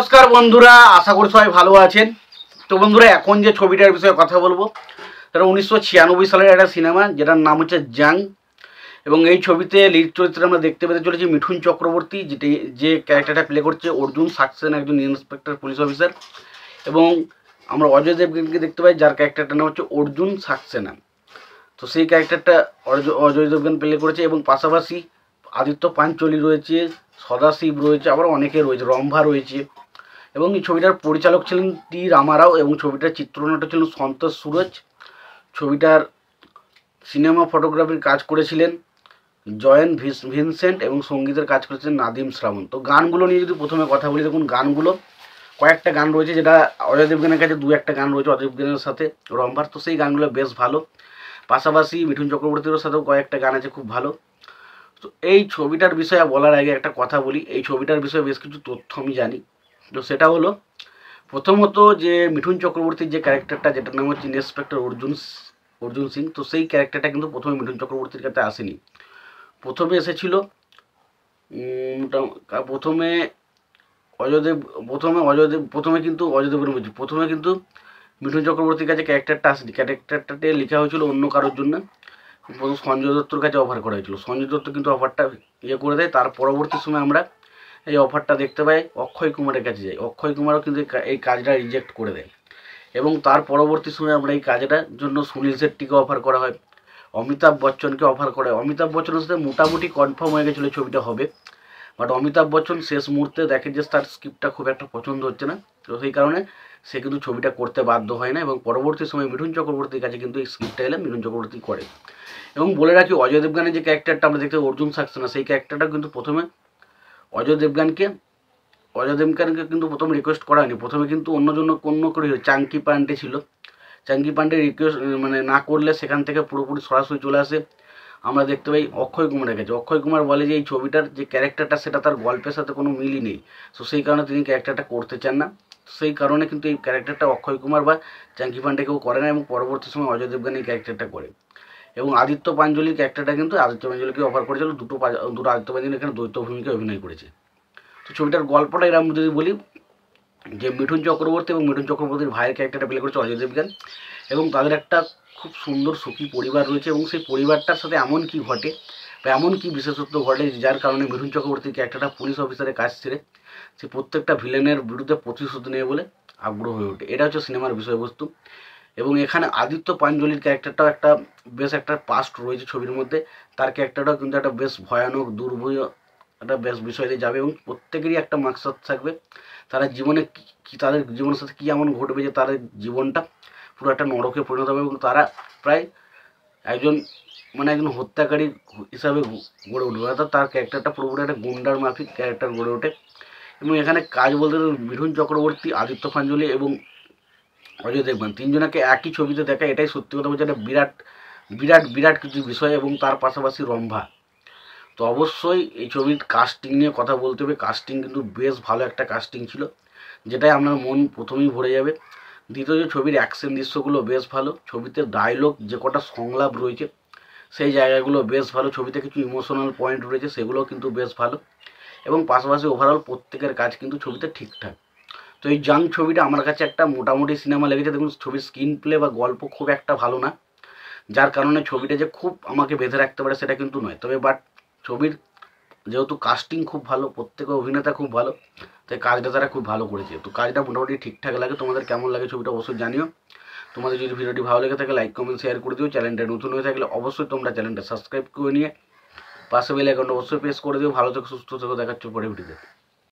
নমস্কার বন্ধুরা, আশা করি সবাই ভালো আছেন। তো বন্ধুরা, এখন যে ছবিটার বিষয়ে কথা বলবো সেটা 1996 সালের একটা সিনেমা, যেটার নাম হচ্ছে জাং। এবং এই ছবিতে লিড চরিত্রে আমরা দেখতে পেতে চলেছি মিঠুন চক্রবর্তী, যে ক্যারেক্টারটা প্লে করছে অর্জুন সাক্সেনা, একজন ইন্সপেক্টর পুলিশ অফিসার। এবং আমরা অজয় দেবগনকে দেখতে পাই, যার ক্যারেক্টারটার নাম হচ্ছে অর্জুন সাক্সেনা। তো সেই ক্যারেক্টারটা অজয় দেবগন প্লে করেছে। এবং পাশাপাশি আদিত্য পাঞ্চোলি রয়েছে, সদাশিব রয়েছে, আবার অনেকে রয়েছে, রম্ভা রয়েছে। এবং এই ছবিটার পরিচালক ছিলেন টি রামারাও, এবং ছবিটার চিত্রনাট্য ছিলেন সন্তোষ সুরজ। ছবিটার সিনেমা ফটোগ্রাফির কাজ করেছিলেন জয়েন ভিনসেন্ট, এবং সঙ্গীতের কাজ করেছিলেন নাদিম শ্রাবণ। তো গানগুলো নিয়ে যদি প্রথমে কথা বলি, দেখুন গানগুলো কয়েকটা গান রয়েছে, যেটা অজয় দেবগনের কাছে দু একটা গান রয়েছে অজয় দেবগনের সাথে রম্ভার, তো সেই গানগুলো বেশ ভালো। পাশাপাশি মিঠুন চক্রবর্তীর সাথেও কয়েকটা গান আছে খুব ভালো। তো এই ছবিটার বিষয়ে বলার আগে একটা কথা বলি, এই ছবিটার বিষয়ে বেশ কিছু তথ্য আমি জানি। তো সেটা হলো, প্রথমত যে মিঠুন চক্রবর্তীর যে ক্যারেক্টারটা, যেটার নাম হচ্ছে ইন্সপেক্টর অর্জুন সিং, তো সেই ক্যারেক্টারটা কিন্তু প্রথমে মিঠুন চক্রবর্তীর কাছে আসেনি। প্রথমে এসেছিল প্রথমে প্রথমে কিন্তু মিঠুন চক্রবর্তীর কাছে ক্যারেক্টারটাতে লেখা হয়েছিল অন্য কারোর জন্য। প্রথম সঞ্জয় দত্তর কাছে অফার করা হয়েছিল, সঞ্জয় দত্ত কিন্তু অফারটা করে দেয়। তার পরবর্তী সময় আমরা এই অফারটা দেখতে পাই অক্ষয় কুমারের কাছে যাই, অক্ষয় কুমারও কিন্তু এই কাজটা রিজেক্ট করে দেয়। এবং তার পরবর্তী সময় আমরা এই কাজটার জন্য সুনীল শেট্টিকে অফার করা হয়, অমিতাভ বচ্চনকে অফার করা হয়। অমিতাভ বচ্চনের সাথে মোটামুটি কনফার্ম হয়ে গেছিলো ছবিটা হবে, বাট অমিতাভ বচ্চন শেষ মুহূর্তে দেখে যে তার স্ক্রিপ্টটা খুব একটা পছন্দ হচ্ছে না, তো সেই কারণে সে কিন্তু ছবিটা করতে বাধ্য হয় না। এবং পরবর্তী সময় মিঠুন চক্রবর্তীর কাছে কিন্তু এই স্ক্রিপ্টটা এলে মিঠুন চক্রবর্তী করে। এবং বলে রাখি, অজয় দেবগানের যে ক্যারেক্টারটা আমরা দেখতে অর্জুন সাক্সেনা, সেই ক্যারেক্টারটা কিন্তু প্রথমে অজয় দেবগানকে কিন্তু প্রথমে রিকোয়েস্ট করা হয়নি। প্রথমে কিন্তু অন্য করে চাঙ্কি পান্ডে ছিল, চাঙ্কি পান্ডে রিকোয়েস্ট না করলে সেখান থেকে পুরোপুরি সরাসরি চলে আসে আমরা দেখতে পাই অক্ষয় কুমারের কাছে। অক্ষয় কুমার বলে যে এই ছবিটার যে ক্যারেক্টারটা সেটা তার গল্পের সাথে কোনো মিলই নেই, তো সেই কারণে তিনি ক্যারেক্টারটা করতে চান না। সেই কারণে কিন্তু এই ক্যারেক্টারটা অক্ষয় কুমার বা চাঙ্কি পান্ডে কেউ করে না, এবং পরবর্তী সময় অজয় দেবগান এই ক্যারেক্টারটা করে। এবং আদিত্য পাঞ্চোলির ক্যারেক্টারটা কিন্তু আদিত্য পাঞ্চোলিকে অফার করেছিল, দুটো আদিত্য পাঞ্চোলি এখানে দ্বৈত ভূমিকায় অভিনয় করেছে। তো ছবিটার গল্পটা এরকম যদি বলি, যে মিঠুন চক্রবর্তী এবং মিঠুন চক্রবর্তীর ভাইয়ের ক্যারেক্টারটা প্লে করেছে অজয় দেবগান, এবং তাদের একটা খুব সুন্দর সুখী পরিবার রয়েছে। এবং সেই পরিবারটার সাথে এমন কি ঘটে বা এমন কি বিশেষত্ব ঘটে, যার কারণে মিঠুন চক্রবর্তীর ক্যারেক্টারটা পুলিশ অফিসারের কাজ ছেড়ে সে প্রত্যেকটা ভিলেনের বিরুদ্ধে প্রতিশোধ নেবে বলে আগ্রহ হয়ে ওঠে। এটা হচ্ছে সিনেমার বিষয়বস্তু। এবং এখানে আদিত্য পাঞ্চোলির ক্যারেক্টারটাও বেশ একটা পাস্ট রয়েছে ছবির মধ্যে, তার ক্যারেক্টারটাও কিন্তু একটা বেশ ভয়ানক দুর্ভয় একটা বেশ বিষয় দিয়ে যাবে। এবং প্রত্যেকেরই একটা মাকসাদ থাকবে, তারা জীবনে তাদের জীবনের সাথে কী এমন ঘটবে যে তাদের জীবনটা পুরো একটা নরকে পরিণত হবে, এবং তারা প্রায় একজন হত্যাকারী হিসাবে গড়ে উঠবে। অর্থাৎ তার ক্যারেক্টারটা পুরোপুরি একটা গুন্ডার মাফিক ক্যারেক্টার গড়ে ওঠে। এবং এখানে কাজ বলতে মিঠুন চক্রবর্তী, আদিত্য পাঞ্চোলি এবং অজয় দেবগন তিনজনকে একই ছবিতে দেখা, এটাই সত্যি কথা বলছে, একটা বিরাট বিরাট বিরাট কিছু বিষয়। এবং তার পাশাপাশি রম্ভা। তো অবশ্যই এই ছবির কাস্টিং নিয়ে কথা বলতে হবে, কাস্টিং কিন্তু বেশ ভালো একটা কাস্টিং ছিল, যেটাই আপনার মন প্রথমেই ভরে যাবে। দ্বিতীয়, যে ছবির অ্যাকশন দৃশ্যগুলো বেশ ভালো, ছবিতে ডায়লগ যে কটা সংলাপ রয়েছে সেই জায়গাগুলো বেশ ভালো, ছবিতে কিছু ইমোশনাল পয়েন্ট রয়েছে সেগুলোও কিন্তু বেশ ভালো। এবং পাশাপাশি ওভারঅল প্রত্যেকের কাজ কিন্তু ছবিতে ঠিকঠাক। তো এই জাং ছবিটা আমার কাছে একটা মোটামুটি সিনেমা লেগেছে। দেখুন, ছবির স্ক্রিন প্লে বা গল্প খুব একটা ভালো না, যার কারণে ছবিটা যে খুব আমাকে বেঁধে রাখতে পারে সেটা কিন্তু নয়। তবে বাট ছবির যেহেতু কাস্টিং খুব ভালো, প্রত্যেকের অভিনেতা খুব ভালো, তাই কাজটা তারা খুব ভালো করেছে। তো কাজটা মোটামুটি ঠিকঠাক লাগে। তোমাদের কেমন লাগে ছবিটা অবশ্যই জানিও। তোমাদের যদি ভিডিওটি ভালো লেগে থাকে লাইক কমেন্ট শেয়ার করে দিও। চ্যানেলটা নতুন হয়ে থাকলে অবশ্যই তোমরা চ্যানেলটা সাবস্ক্রাইব করে নিয়ে পাশে বেল আইকনটা অবশ্যই প্রেস করে দিও। ভালো থেকো, সুস্থ থেকো, দেখাচ্ছ পরে ভিডিওতে।